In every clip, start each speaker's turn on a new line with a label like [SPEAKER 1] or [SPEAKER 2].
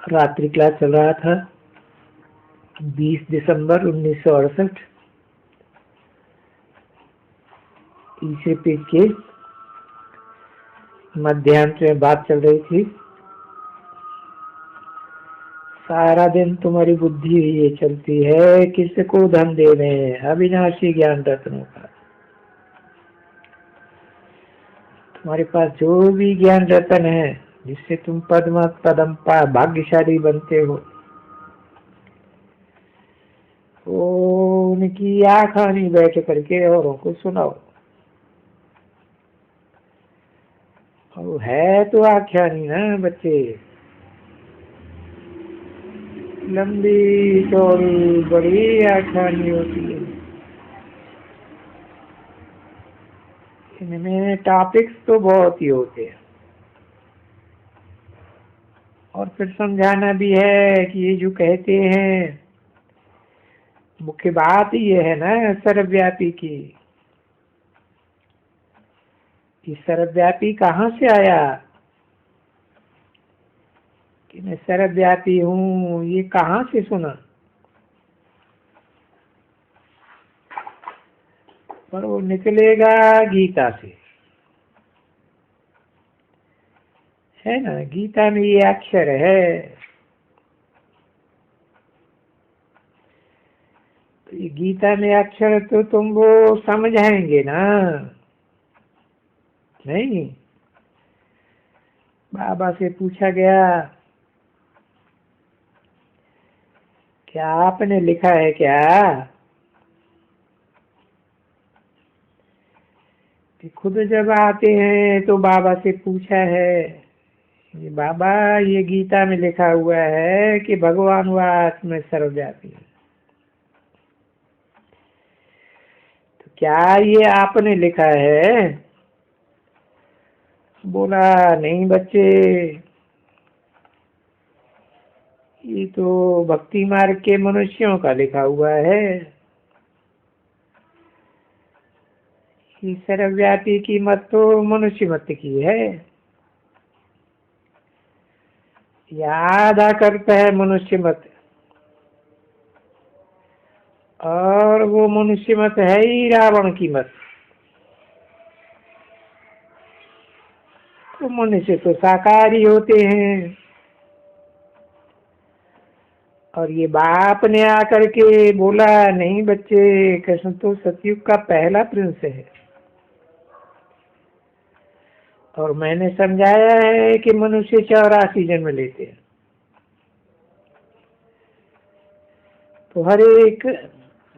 [SPEAKER 1] रात्रि क्लास चल रहा था 20 दिसंबर 1968 तीसरे पेज के मध्यांश में बात चल रही थी। सारा दिन तुम्हारी बुद्धि ये चलती है किसको धन दे रहे हैं, अविनाशी ज्ञान रत्नों का। तुम्हारे पास जो भी ज्ञान रत्न है जिससे तुम पदम भाग्यशाली बनते हो, वो उनकी आखानी बैठ करके औरों को सुनाओ। और है तो आख्यानी ना बच्चे, लंबी चौड़ी बड़ी आख्यानी होती है। इनमें टॉपिक्स तो बहुत ही होते हैं और फिर समझाना भी है कि ये जो कहते हैं, मुख्य बात ये है ना सर्वव्यापी की। कि सर्वव्यापी कहाँ से आया कि मैं सर्वव्यापी हूँ, ये कहाँ से सुना? पर वो निकलेगा गीता से, है ना। गीता में ये अक्षर है, तो ये गीता में अक्षर तो तुम वो समझाएंगे ना, नहीं? बाबा से पूछा गया क्या आपने लिखा है क्या? कि खुद जब आते हैं तो बाबा से पूछा है कि बाबा ये गीता में लिखा हुआ है कि भगवान व आत्मा सर्वव्यापी, तो क्या ये आपने लिखा है? बोला नहीं बच्चे, ये तो भक्ति मार्ग के मनुष्यों का लिखा हुआ है। ये सर्वव्यापी की मत तो मनुष्य मत की है। आधा करता है मनुष्य मत, और वो मनुष्य मत है ही रावण की मत। तो मनुष्य तो शाकाहारी होते हैं, और ये बाप ने आकर के बोला नहीं बच्चे, कृष्ण तो सतयुग का पहला प्रिंस है, और मैंने समझाया है कि मनुष्य 84 जन्म लेते हैं। तो हर एक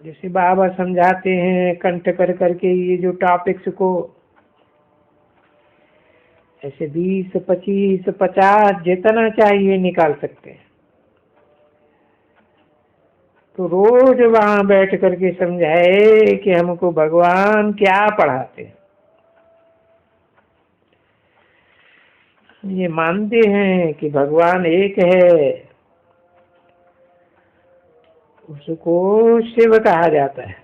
[SPEAKER 1] जैसे बाबा समझाते हैं कंठ कर करके ये जो टॉपिक्स को, ऐसे 20, 25, 50 जितना चाहिए निकाल सकते हैं। तो रोज वहां बैठ करके समझाए कि हमको भगवान क्या पढ़ाते हैं। ये मानते हैं कि भगवान एक है, उसको शिव कहा जाता है,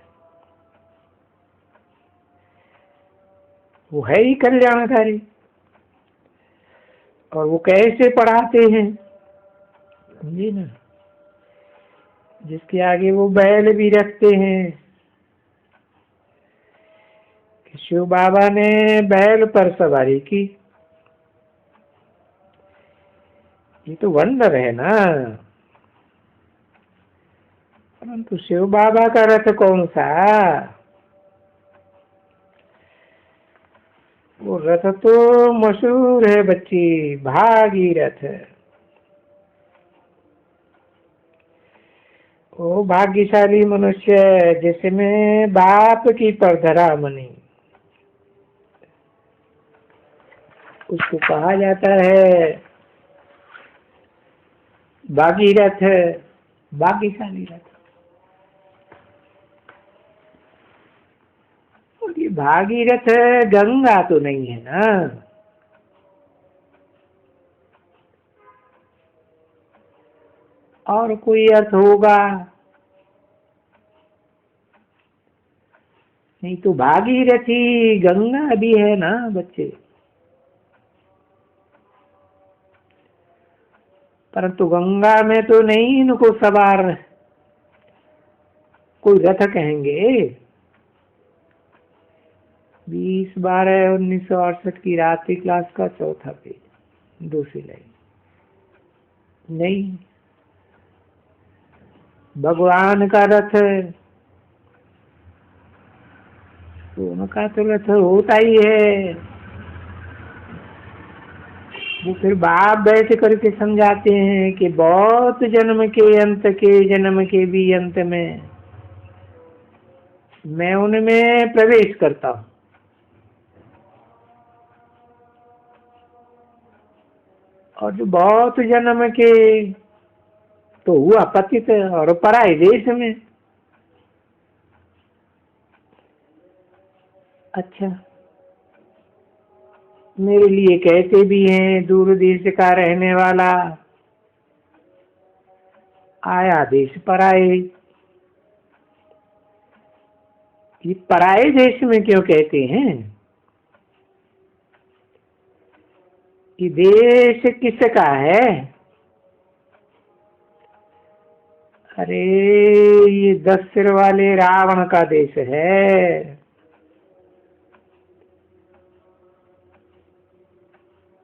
[SPEAKER 1] वो है ही कल्याणकारी। और वो कैसे पढ़ाते हैं जी ना, जिसके आगे वो बैल भी रखते हैं कि शिव बाबा ने बैल पर सवारी की। ये तो वंडर है ना। परंतु शिव बाबा का रथ कौन सा? वो रथ तो मशहूर है बच्ची, भागीरथ। वो भाग्यशाली मनुष्य जिसमें बाप की परधरा मनी, उसको कहा जाता है भागीरथ, भाग्यशाली रथ। और ये भागीरथ गंगा तो नहीं है ना। और कोई अर्थ होगा? नहीं तो भागीरथी गंगा भी है ना बच्चे। परंतु गंगा में तो नहीं इनको सवार, कोई रथ कहेंगे। 20/12/1968 की रात्रि क्लास का चौथा पेज, दूसरी लाइन। नहीं, भगवान का रथ, तो उनका तो रथ होता ही है। वो फिर बाप बैठ करके समझाते हैं कि बहुत जन्म के अंत के जन्म के भी अंत में मैं उनमें प्रवेश करता हूँ। और जो बहुत जन्म के तो हुआ पतित और पराये देश में। अच्छा, मेरे लिए कहते भी हैं दूर देश का रहने वाला, आया देश पराये। ये पराये देश में क्यों कहते हैं? ये देश किसका है? अरे ये 10 सिर वाले रावण का देश है।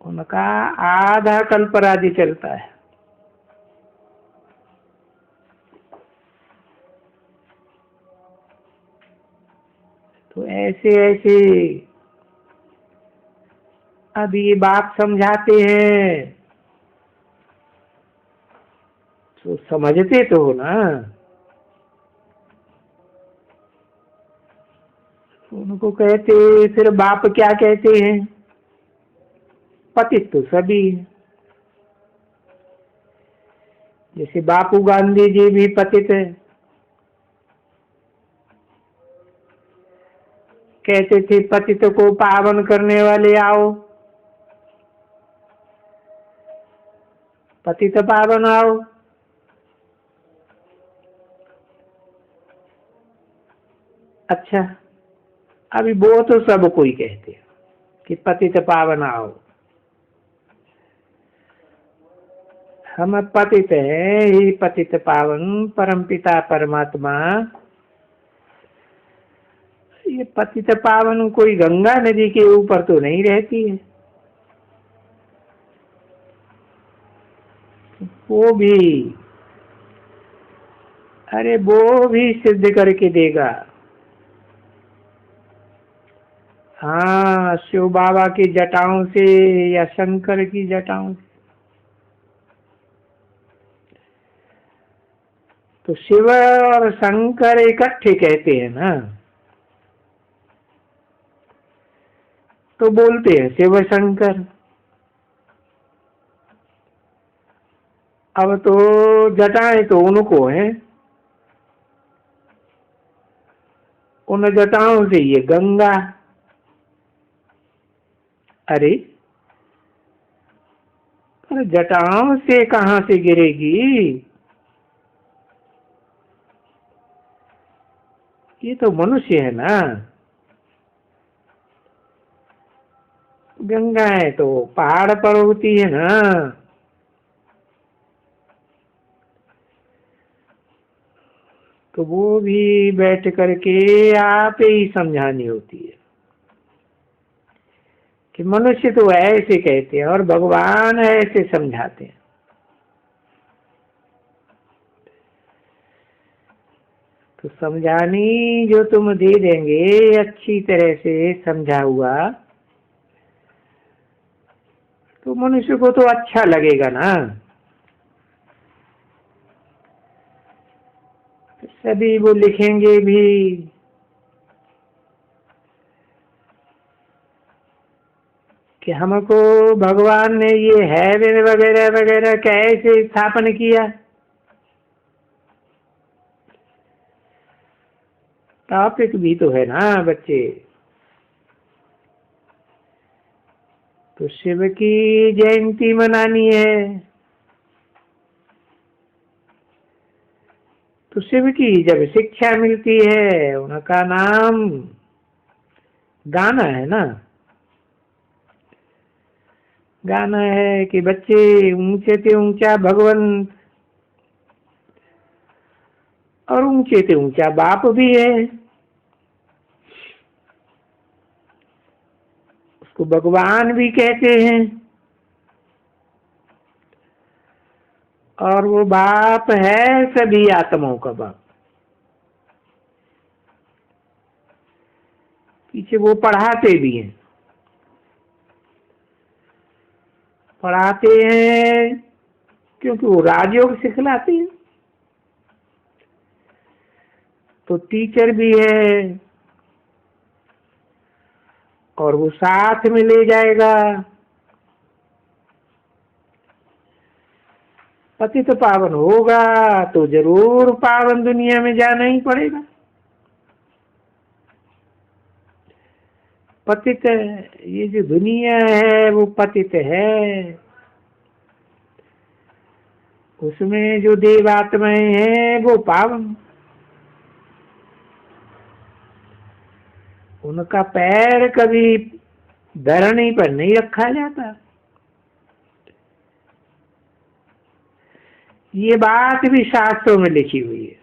[SPEAKER 1] उनका आधा कल्पराधि चलता है। तो ऐसे ऐसे अब ये बात समझाते हैं तो समझते तो हो ना। उनको कहते फिर बाप क्या कहते हैं? पतित तो सभी है। जैसे बापू गांधी जी भी पतित है, कहते थे पतित को पावन करने वाले आओ, पतित पावन आओ। अच्छा, अभी वो तो सब कोई कहते हैं कि पतित पावन आओ। हम पतित है ही पतित पावन परमपिता परमात्मा। ये पतित पावन कोई गंगा नदी के ऊपर तो नहीं रहती है। वो भी, अरे वो भी सिद्ध करके देगा। हाँ, शिव बाबा की जटाओं से या शंकर की जटाओं से। तो शिव और शंकर इकट्ठे कहते हैं ना, तो बोलते हैं शिव शंकर। अब तो जटाएं तो उनको हैं, उन जटाओं से ये गंगा। अरे पर जटाओं से कहां से गिरेगी? ये तो मनुष्य है ना। गंगा है तो पहाड़ पर होती है ना। तो वो भी बैठ करके आप ही समझानी होती है कि मनुष्य तो ऐसे कहते हैं और भगवान ऐसे समझाते हैं। तो समझानी जो तुम दे देंगे अच्छी तरह से समझा हुआ, तो मनुष्य को तो अच्छा लगेगा ना। तो सभी वो लिखेंगे भी कि हमको भगवान ने ये हेवन वगैरह वगैरह कैसे स्थापन किया। टॉपिक भी तो है ना बच्चे। तो शिव की जयंती मनानी है, तो शिव की जब शिक्षा मिलती है, उनका नाम गाना है ना। गाना है कि बच्चे ऊंचे से ऊंचा भगवान और ऊंचे से ऊंचा बाप भी है। उसको भगवान भी कहते हैं और वो बाप है सभी आत्माओं का बाप। पीछे वो पढ़ाते भी हैं, पढ़ाते हैं क्योंकि वो राजयोग सिखलाते हैं, तो टीचर भी है और वो साथ में ले जाएगा। पतित पावन होगा तो जरूर पावन दुनिया में जाना ही पड़ेगा। पतित, ये जो दुनिया है वो पतित है, उसमें जो देवात्माएं हैं वो पावन। उनका पैर कभी धरनी पर नहीं रखा जाता। ये बात भी शास्त्रों में लिखी हुई है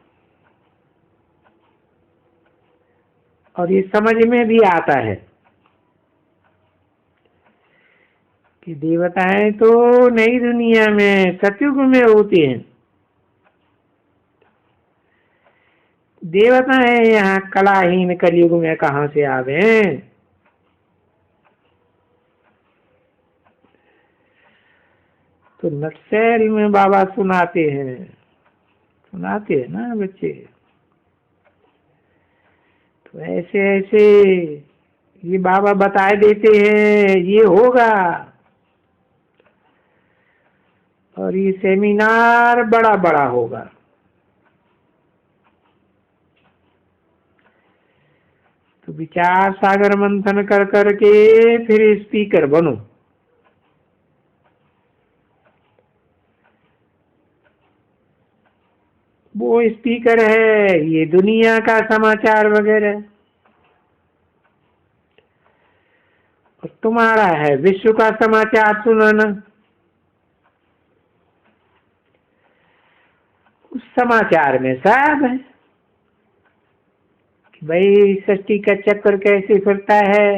[SPEAKER 1] और ये समझ में भी आता है कि देवताएं तो नई दुनिया में सतयुग में होती हैं। देवताएं यहाँ कलाहीन कलयुग में कहाँ से आवे। तो नटशैल में बाबा सुनाते हैं ना बच्चे। तो ऐसे ऐसे ये बाबा बताए देते हैं ये होगा, और ये सेमिनार बड़ा बड़ा होगा। तो विचार सागर मंथन कर करके फिर स्पीकर बनो। वो स्पीकर है ये दुनिया का समाचार वगैरह, और तुम्हारा है विश्व का समाचार सुनाना। उस समाचार में सब है कि भाई सृष्टि का चक्र कैसे फिरता है।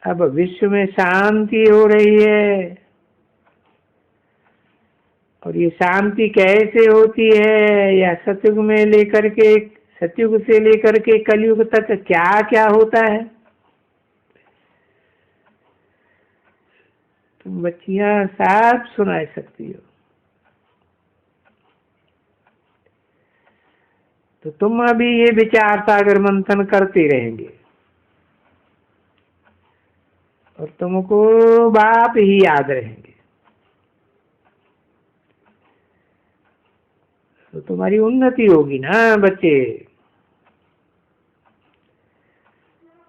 [SPEAKER 1] अब विश्व में शांति हो रही है, और ये शांति कैसे होती है, या सतयुग में लेकर के सतयुग से लेकर के कलयुग तक क्या क्या होता है। तुम बच्चियां सब सुना सकती हो। तो तुम अभी ये विचार सागर मंथन करते रहेंगे और तुमको बाप ही याद रहेंगे। तो तुम्हारी उन्नति होगी ना बच्चे।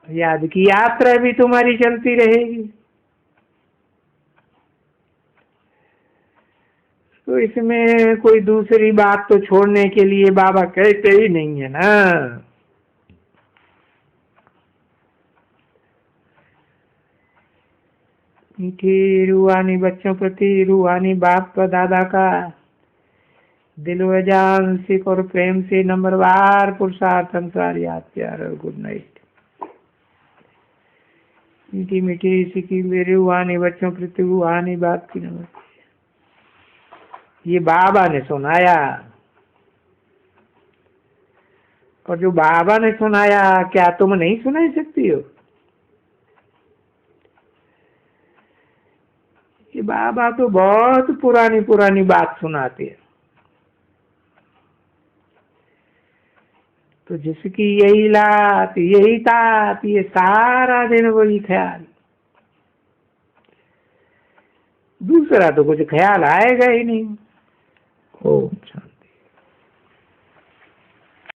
[SPEAKER 1] याद की यात्रा भी तुम्हारी चलती रहेगी। तो इसमें कोई दूसरी बात तो छोड़ने के लिए बाबा कहते ही नहीं है ना। मीठी रूहानी बच्चों प्रति रूहानी बाप का दादा का दिलवजान सिख और प्रेम से नंबरवार पुरुषार्थ अनुसार याद प्यार और गुड नाइट। मीठी मीठी सिखी मेरे रूहानी बच्चों प्रति रूहानी बाप की नमस्ते। ये बाबा ने सुनाया, और जो बाबा ने सुनाया क्या तुम नहीं सुना सकती हो। ये बाबा तो बहुत पुरानी पुरानी बात सुनाते हैं। तो जिसकी यही लात यही तात, ये सारा दिन वही ख्याल, दूसरा तो कुछ ख्याल आएगा ही नहीं। ओम शांति।